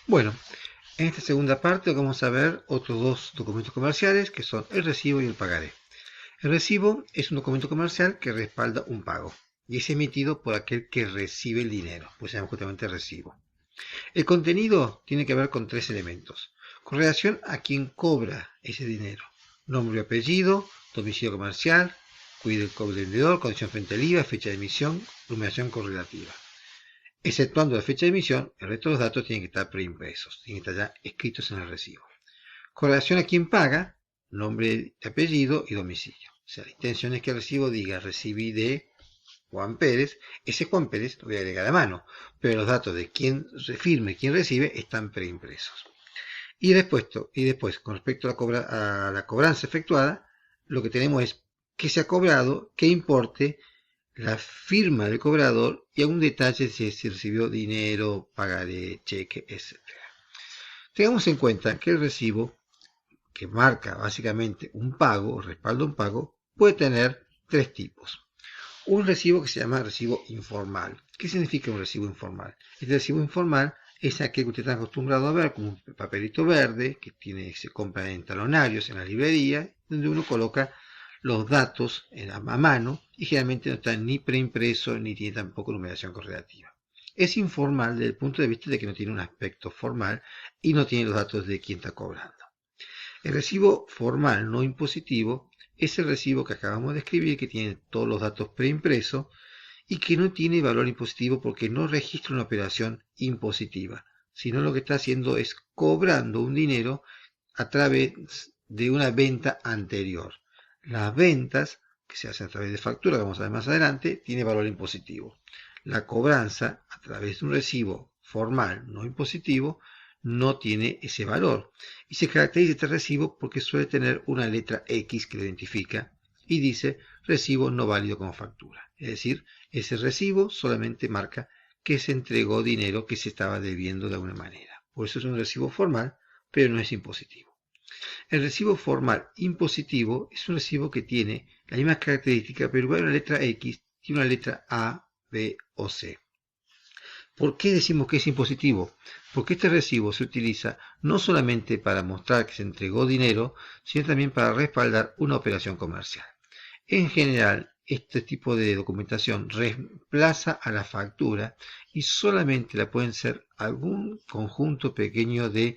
Bueno, en esta segunda parte vamos a ver otros dos documentos comerciales que son el recibo y el pagaré. El recibo es un documento comercial que respalda un pago y es emitido por aquel que recibe el dinero, pues se llama justamente recibo. El contenido tiene que ver con tres elementos, con relación a quien cobra ese dinero: nombre y apellido, domicilio comercial, cuida del vendedor, condición frente al IVA, fecha de emisión, numeración correlativa. Exceptuando la fecha de emisión, el resto de los datos tienen que estar preimpresos, tienen que estar ya escritos en el recibo. Con relación a quien paga, nombre, apellido y domicilio. O sea, la intención es que el recibo diga recibí de Juan Pérez. Ese Juan Pérez lo voy a agregar a mano, pero los datos de quien firme y quien recibe están preimpresos. Y después, con respecto a la cobranza efectuada, lo que tenemos es que se ha cobrado, qué importe, la firma del cobrador y algún detalle si se recibió dinero, pagaré, cheque, etc. Tengamos en cuenta que el recibo, que marca básicamente un pago, respalda un pago, puede tener tres tipos. Un recibo que se llama recibo informal. ¿Qué significa un recibo informal? Este recibo informal es aquel que usted está acostumbrado a ver como un papelito verde que se compra en talonarios, en la librería, donde uno coloca los datos a mano y generalmente no está ni preimpreso ni tiene tampoco numeración correlativa. Es informal desde el punto de vista de que no tiene un aspecto formal y no tiene los datos de quién está cobrando. El recibo formal no impositivo es el recibo que acabamos de escribir, que tiene todos los datos preimpresos y que no tiene valor impositivo porque no registra una operación impositiva, sino lo que está haciendo es cobrando un dinero a través de una venta anterior. Las ventas que se hacen a través de factura, que vamos a ver más adelante, tiene valor impositivo. La cobranza a través de un recibo formal no impositivo no tiene ese valor y se caracteriza este recibo porque suele tener una letra X que lo identifica y dice recibo no válido como factura. Es decir, ese recibo solamente marca que se entregó dinero que se estaba debiendo de alguna manera. Por eso es un recibo formal, pero no es impositivo. El recibo formal impositivo es un recibo que tiene la misma característica, pero en lugar de una letra X, tiene una letra A, B o C. ¿Por qué decimos que es impositivo? Porque este recibo se utiliza no solamente para mostrar que se entregó dinero, sino también para respaldar una operación comercial. En general, este tipo de documentación reemplaza a la factura y solamente la pueden ser algún conjunto pequeño de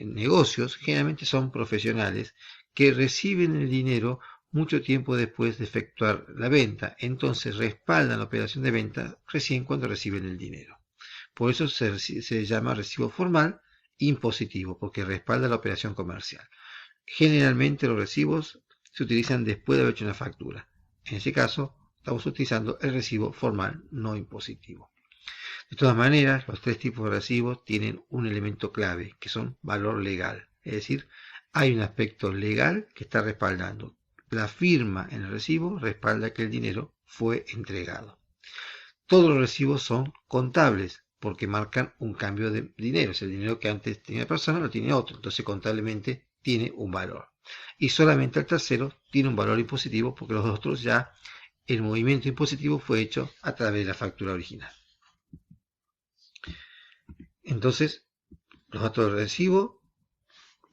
negocios, generalmente son profesionales, que reciben el dinero mucho tiempo después de efectuar la venta. Entonces respaldan la operación de venta recién cuando reciben el dinero. Por eso se llama recibo formal impositivo, porque respalda la operación comercial. Generalmente los recibos se utilizan después de haber hecho una factura. En ese caso, estamos utilizando el recibo formal no impositivo. De todas maneras, los tres tipos de recibos tienen un elemento clave, que son valor legal. Es decir, hay un aspecto legal que está respaldando. La firma en el recibo respalda que el dinero fue entregado. Todos los recibos son contables porque marcan un cambio de dinero. Es el dinero que antes tenía la persona, lo tiene otro. Entonces, contablemente tiene un valor. Y solamente el tercero tiene un valor impositivo porque los otros ya el movimiento impositivo fue hecho a través de la factura original. Entonces, los datos del recibo,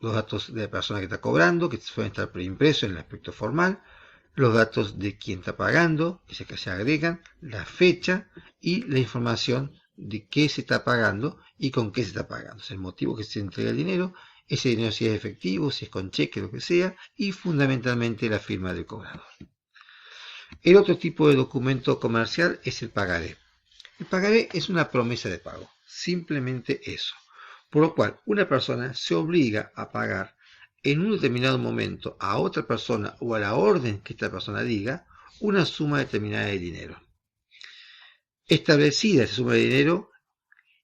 los datos de la persona que está cobrando, que suelen estar preimpresos en el aspecto formal, los datos de quien está pagando, que se agregan, la fecha y la información de qué se está pagando y con qué se está pagando. O sea, el motivo que se entrega el dinero, ese dinero si es efectivo, si es con cheque, lo que sea, y fundamentalmente la firma del cobrador. El otro tipo de documento comercial es el pagaré. El pagaré es una promesa de pago, simplemente eso. Por lo cual, una persona se obliga a pagar en un determinado momento a otra persona o a la orden que esta persona diga una suma determinada de dinero. Establecida esa suma de dinero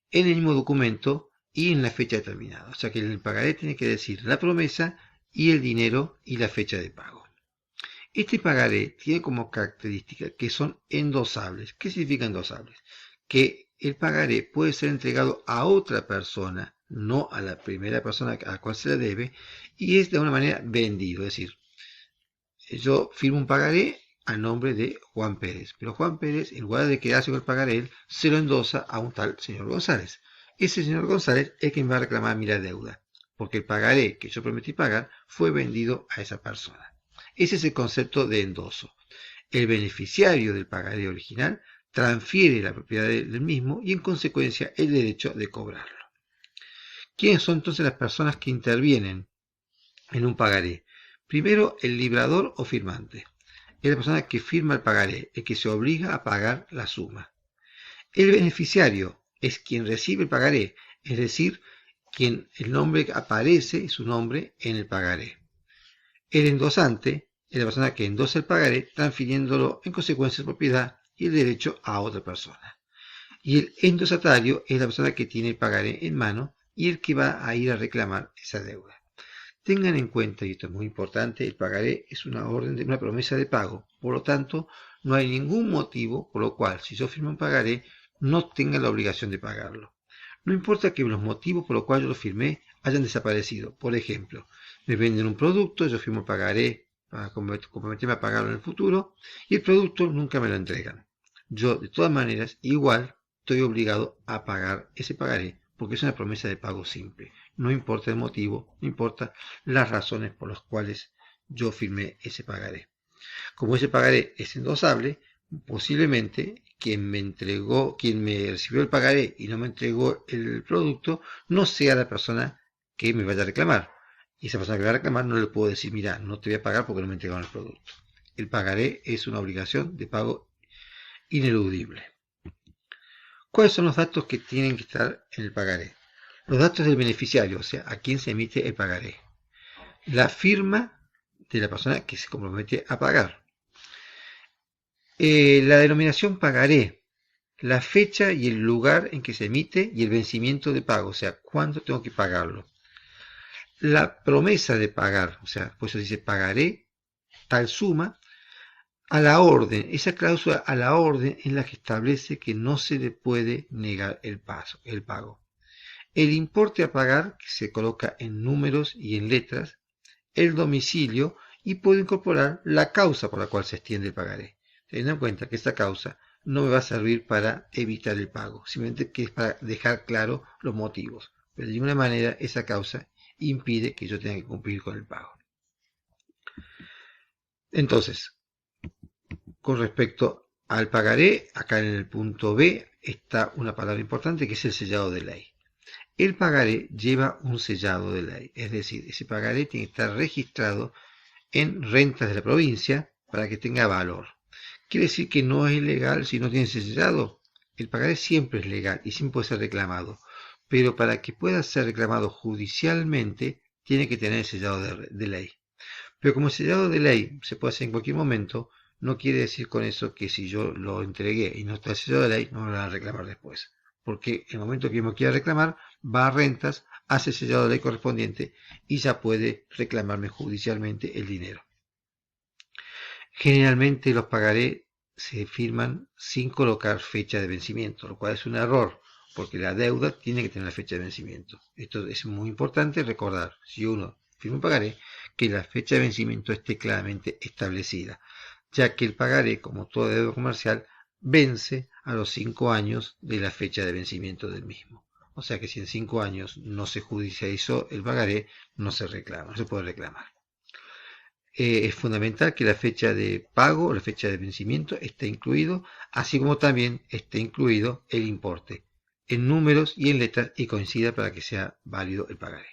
en el mismo documento y en la fecha determinada. O sea que el pagaré tiene que decir la promesa y el dinero y la fecha de pago. Este pagaré tiene como característica que son endosables. ¿Qué significa endosables? Que el pagaré puede ser entregado a otra persona, no a la primera persona a la cual se le debe, y es de una manera vendido. Es decir, yo firmo un pagaré a nombre de Juan Pérez, pero Juan Pérez, en lugar de quedarse con el pagaré, se lo endosa a un tal señor González. ese señor González es quien va a reclamar mi la deuda, porque el pagaré que yo prometí pagar fue vendido a esa persona. Ese es el concepto de endoso. El beneficiario del pagaré original transfiere la propiedad del mismo y en consecuencia el derecho de cobrarlo. ¿Quiénes son entonces las personas que intervienen en un pagaré? Primero, el librador o firmante. Es la persona que firma el pagaré, el que se obliga a pagar la suma. El beneficiario es quien recibe el pagaré, es decir, quien el nombre aparece, su nombre, en el pagaré. El endosante es la persona que endosa el pagaré, transfiriéndolo en consecuencia de propiedad y el derecho a otra persona. Y el endosatario es la persona que tiene el pagaré en mano y el que va a ir a reclamar esa deuda. Tengan en cuenta, y esto es muy importante, el pagaré es una orden de una promesa de pago. Por lo tanto, no hay ningún motivo por lo cual, si yo firmo un pagaré, no tenga la obligación de pagarlo. No importa que los motivos por los cuales yo lo firmé hayan desaparecido. Por ejemplo, me venden un producto, yo firmo el pagaré para comprometerme a pagarlo en el futuro y el producto nunca me lo entregan. Yo, de todas maneras, igual estoy obligado a pagar ese pagaré porque es una promesa de pago simple. No importa el motivo, no importa las razones por las cuales yo firmé ese pagaré. Como ese pagaré es endosable, posiblemente quien me recibió el pagaré y no me entregó el producto, no sea la persona que me vaya a reclamar. Y esa persona que me va a reclamar no le puedo decir, mira, no te voy a pagar porque no me entregaron el producto. El pagaré es una obligación de pago ineludible. ¿Cuáles son los datos que tienen que estar en el pagaré? Los datos del beneficiario, o sea, a quién se emite el pagaré. La firma de la persona que se compromete a pagar. La denominación pagaré, la fecha y el lugar en que se emite y el vencimiento de pago, o sea, cuándo tengo que pagarlo. La promesa de pagar, o sea, por eso dice pagaré tal suma, a la orden, esa cláusula a la orden en la que establece que no se le puede negar el pago. El importe a pagar, que se coloca en números y en letras, el domicilio y puedo incorporar la causa por la cual se extiende el pagaré. Teniendo en cuenta que esta causa no me va a servir para evitar el pago, simplemente que es para dejar claro los motivos. Pero de ninguna manera esa causa impide que yo tenga que cumplir con el pago. Entonces, con respecto al pagaré, acá en el punto B está una palabra importante que es el sellado de ley. El pagaré lleva un sellado de ley, es decir, ese pagaré tiene que estar registrado en rentas de la provincia para que tenga valor. ¿Quiere decir que no es legal si no tiene ese sellado? El pagaré siempre es legal y siempre puede ser reclamado, pero para que pueda ser reclamado judicialmente tiene que tener el sellado de ley. Pero como el sellado de ley se puede hacer en cualquier momento, no quiere decir con eso que si yo lo entregué y no está el sellado de ley, no me lo van a reclamar después. Porque el momento que yo me quiera reclamar, va a rentas, hace el sellado de ley correspondiente y ya puede reclamarme judicialmente el dinero. Generalmente los pagarés se firman sin colocar fecha de vencimiento, lo cual es un error, porque la deuda tiene que tener la fecha de vencimiento. Esto es muy importante recordar, si uno firma un pagaré, que la fecha de vencimiento esté claramente establecida, ya que el pagaré, como toda deuda comercial, vence a los 5 años de la fecha de vencimiento del mismo. O sea que si en 5 años no se judicializó el pagaré, no se reclama, no se puede reclamar. Es fundamental que la fecha de pago o la fecha de vencimiento esté incluido, así como también esté incluido el importe en números y en letras y coincida para que sea válido el pagaré.